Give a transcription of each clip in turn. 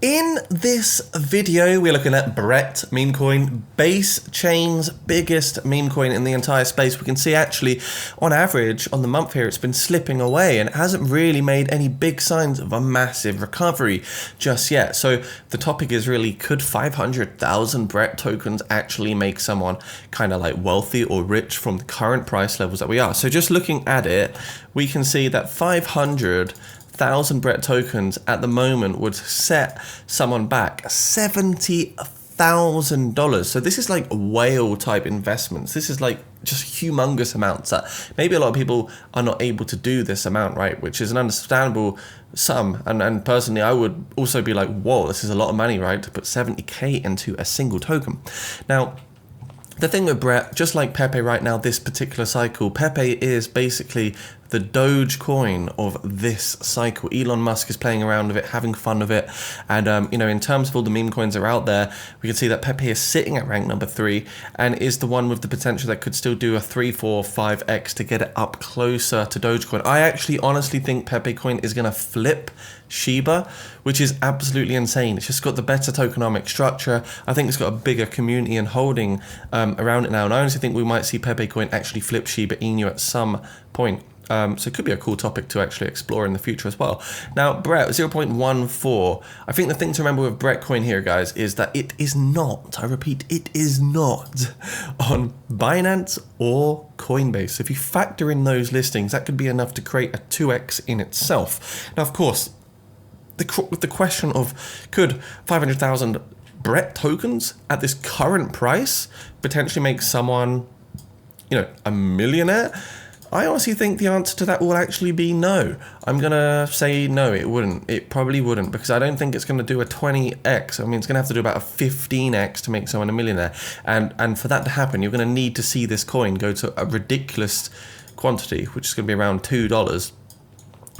In this video, we're looking at Brett memecoin, base chain's biggest memecoin in the entire space. We can see actually, on average, on the month here, it's been slipping away and it hasn't really made any big signs of a massive recovery just yet. So the topic is really, could 500,000 Brett tokens actually make someone kind of like wealthy or rich from the current price levels that we are? So just looking at it, we can see that 500,000 Brett tokens at the moment would set someone back $70,000. So this is like whale type investments. This is like just humongous amounts that maybe a lot of people are not able to do this amount, right? Which is an understandable sum. And personally, I would also be like, whoa, this is a lot of money, right? To put 70K into a single token. Now, the thing with Brett, just like Pepe right now, this particular cycle, Pepe is basically the Dogecoin of this cycle. Elon Musk is playing around with it, having fun with it. And, in terms of all the meme coins that are out there, we can see that Pepe is sitting at rank number 3 and is the one with the potential that could still do a 3, 4, 5x to get it up closer to Dogecoin. I actually honestly think Pepe coin is going to flip Shiba, which is absolutely insane. It's just got the better tokenomic structure. I think it's got a bigger community and holding around it now. And I honestly think we might see Pepe coin actually flip Shiba Inu at some point. So it could be a cool topic to actually explore in the future as well. Now, Brett, 0.14. I think the thing to remember with Brett coin here, guys, is that it is not, I repeat, it is not on Binance or Coinbase. So if you factor in those listings, that could be enough to create a 2x in itself. Now, of course, the question of could 500,000 Brett tokens at this current price potentially make someone, a millionaire? I honestly think the answer to that will actually be no. I'm going to say no, it wouldn't. It probably wouldn't, because I don't think it's going to do a 20x. I mean, it's going to have to do about a 15x to make someone a millionaire. And for that to happen, you're going to need to see this coin go to a ridiculous quantity, which is going to be around $2.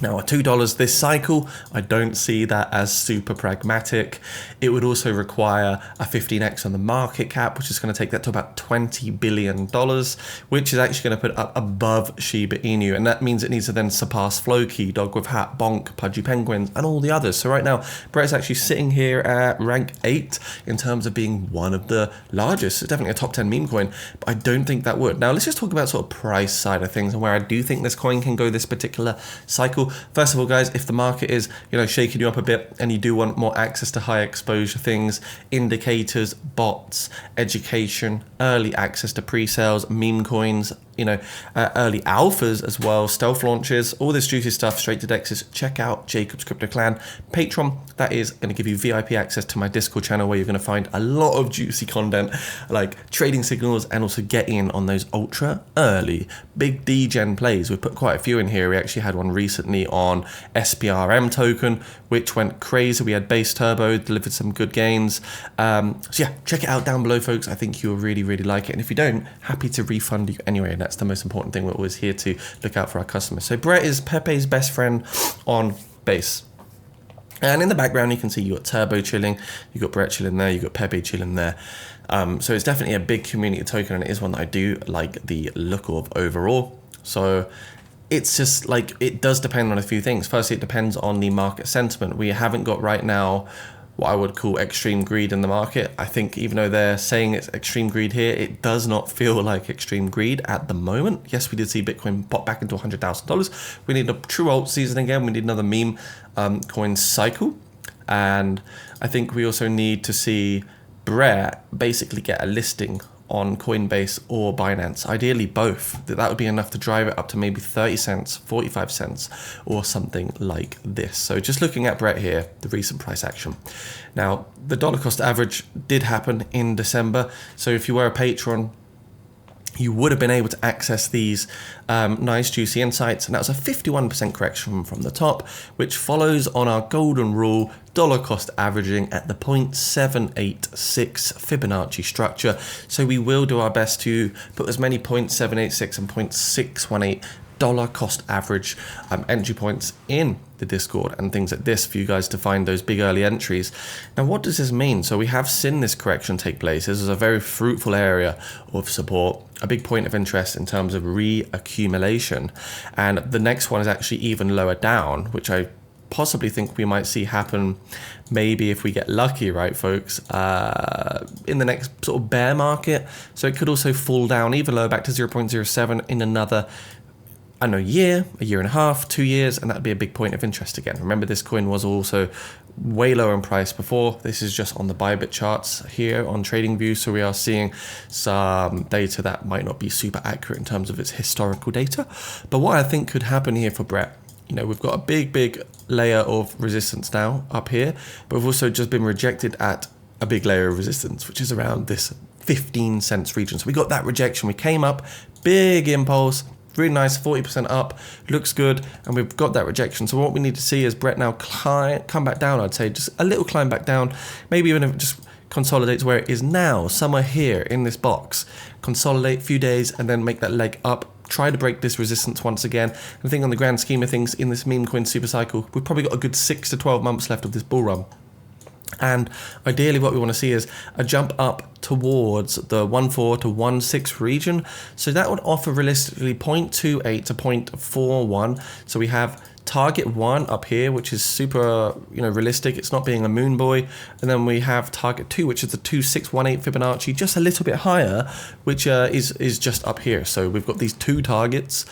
Now, at $2 this cycle, I don't see that as super pragmatic. It would also require a 15x on the market cap, which is going to take that to about $20 billion, which is actually going to put it up above Shiba Inu. And that means it needs to then surpass Flowkey, Dog with Hat, BONK, Pudgy Penguins, and all the others. So right now, Brett's actually sitting here at rank 8 in terms of being one of the largest. It's definitely a top 10 meme coin, but I don't think that would. Now, let's just talk about sort of price side of things and where I do think this coin can go this particular cycle. First of all, guys, if the market is, shaking you up a bit and you do want more access to high exposure things, indicators, bots, education, early access to pre-sales, meme coins, early alphas as well, stealth launches, all this juicy stuff straight to Dexes, check out Jacob's Crypto Clan Patreon. That is going to give you VIP access to my Discord channel, where you're going to find a lot of juicy content like trading signals, and also get in on those ultra early big degen plays. We've put quite a few in here. We actually had one recently on SPRM token, which went crazy. We had base turbo, delivered some good gains. So yeah, check it out down below, folks. I think you'll really, really like it. And if you don't, happy to refund you anyway. And that's the most important thing. We're always here to look out for our customers. So Brett is Pepe's best friend on base. And in the background, you can see you got Turbo chilling, you got Brett chilling there, you got Pepe chilling there. So it's definitely a big community token, and it is one that I do like the look of overall. So it's just like, it does depend on a few things. Firstly, it depends on the market sentiment. We haven't got right now what I would call extreme greed in the market. I think even though they're saying it's extreme greed here, it does not feel like extreme greed at the moment. Yes, we did see Bitcoin pop back into $100,000. We need a true alt season again. We need another meme coin cycle. And I think we also need to see Brett basically get a listing on Coinbase or Binance, ideally both. That would be enough to drive it up to maybe 30 cents, 45 cents, or something like this. So just looking at Brett here, the recent price action. Now, the dollar cost average did happen in December. So if you were a patron, you would have been able to access these nice juicy insights, and that was a 51% correction from the top, which follows on our golden rule, dollar cost averaging at the 0.786 Fibonacci structure. So we will do our best to put as many 0.786 and 0.618 dollar cost average entry points in the Discord and things like this for you guys to find those big early entries. Now, what does this mean? So we have seen this correction take place. This is a very fruitful area of support, a big point of interest in terms of reaccumulation. And the next one is actually even lower down, which I possibly think we might see happen, maybe if we get lucky, right, folks, in the next sort of bear market. So it could also fall down even lower, back to 0.07 in another, I don't know, year, a year and a half, 2 years, and that'd be a big point of interest again. Remember, this coin was also way lower in price before. This is just on the Bybit charts here on TradingView, so we are seeing some data that might not be super accurate in terms of its historical data. But what I think could happen here for Brett, you know, we've got a big layer of resistance now up here, but we've also just been rejected at a big layer of resistance, which is around this 15 cents region. So we got that rejection. We came up, big impulse, really nice, 40% up, looks good, and we've got that rejection. So what we need to see is Brett now come back down. I'd say just a little climb back down, maybe even if it just consolidates where it is now, somewhere here in this box, consolidate a few days, and then make that leg up, try to break this resistance once again. I think on the grand scheme of things in this meme coin super cycle, we've probably got a good 6 to 12 months left of this bull run. And ideally what we want to see is a jump up towards the 1.4 to 1.6 region. So that would offer realistically 0.28 to 0.41. So we have target 1 up here, which is super, you know, realistic. It's not being a moon boy. And then we have target 2, which is the 2618 Fibonacci, just a little bit higher, which is just up here. So we've got these 2 targets,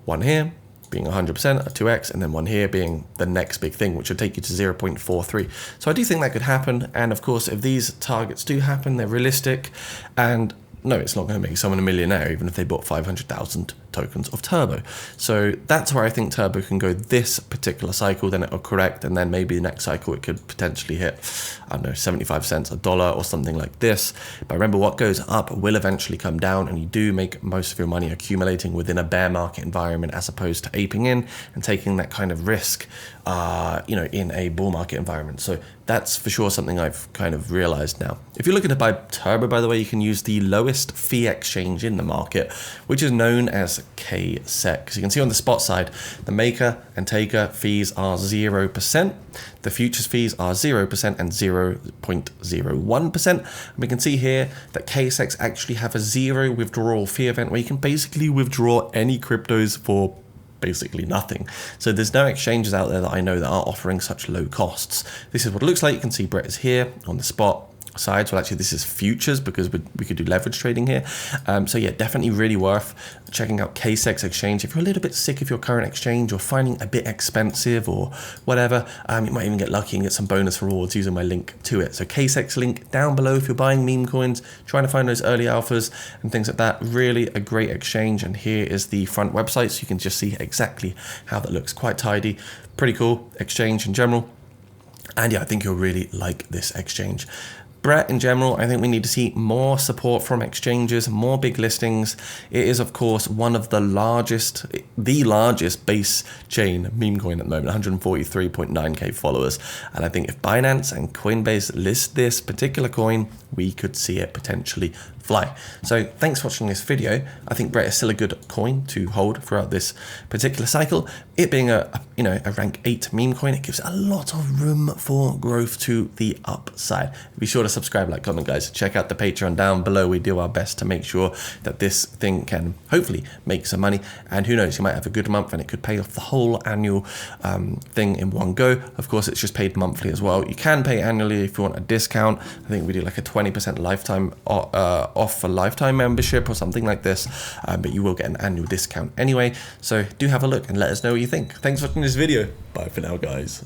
one here being 100%, a 2x, and then one here being the next big thing, which would take you to 0.43. So I do think that could happen. And of course, if these targets do happen, they're realistic. And no, it's not going to make someone a millionaire, even if they bought 500,000 tokens of Turbo. So that's where I think Turbo can go this particular cycle, then it'll correct, and then maybe the next cycle it could potentially hit, I don't know, 75 cents, $1 or something like this. But remember, what goes up will eventually come down, and you do make most of your money accumulating within a bear market environment as opposed to aping in and taking that kind of risk, you know, in a bull market environment. So that's for sure something I've kind of realized now. If you're looking to buy Turbo, by the way, you can use the lowest fee exchange in the market, which is known as KSEC. So you can see on the spot side, the maker and taker fees are 0%. The futures fees are 0% and 0.01%. And we can see here that KSECs actually have a 0 withdrawal fee event where you can basically withdraw any cryptos for basically nothing. So there's no exchanges out there that I know that are offering such low costs. This is what it looks like. You can see Brett is here on the spot sides. Well, actually this is futures because we could do leverage trading here. So yeah, definitely really worth checking out KSEC's exchange. If you're a little bit sick of your current exchange or finding a bit expensive or whatever, you might even get lucky and get some bonus rewards using my link to it. So KSEC's link down below if you're buying meme coins, trying to find those early alphas and things like that. Really a great exchange. And here is the front website, so you can just see exactly how that looks. Quite tidy, pretty cool exchange in general. And yeah, I think you'll really like this exchange. Brett, in general, I think we need to see more support from exchanges, more big listings. It is, of course, one of the largest base chain meme coin at the moment, 143.9k followers. And I think if Binance and Coinbase list this particular coin, we could see it potentially fly. So thanks for watching this video. I think Brett is still a good coin to hold throughout this particular cycle. It being a rank 8 meme coin, it gives a lot of room for growth to the upside. Be sure to subscribe, like, comment, guys. Check out the Patreon down below. We do our best to make sure that this thing can hopefully make some money. And who knows, you might have a good month and it could pay off the whole annual thing in one go. Of course, it's just paid monthly as well. You can pay annually if you want a discount. I think we do like a 20% lifetime off a lifetime membership or something like this, but you will get an annual discount anyway. So do have a look and let us know what you think. Thanks for watching this video. Bye for now, guys.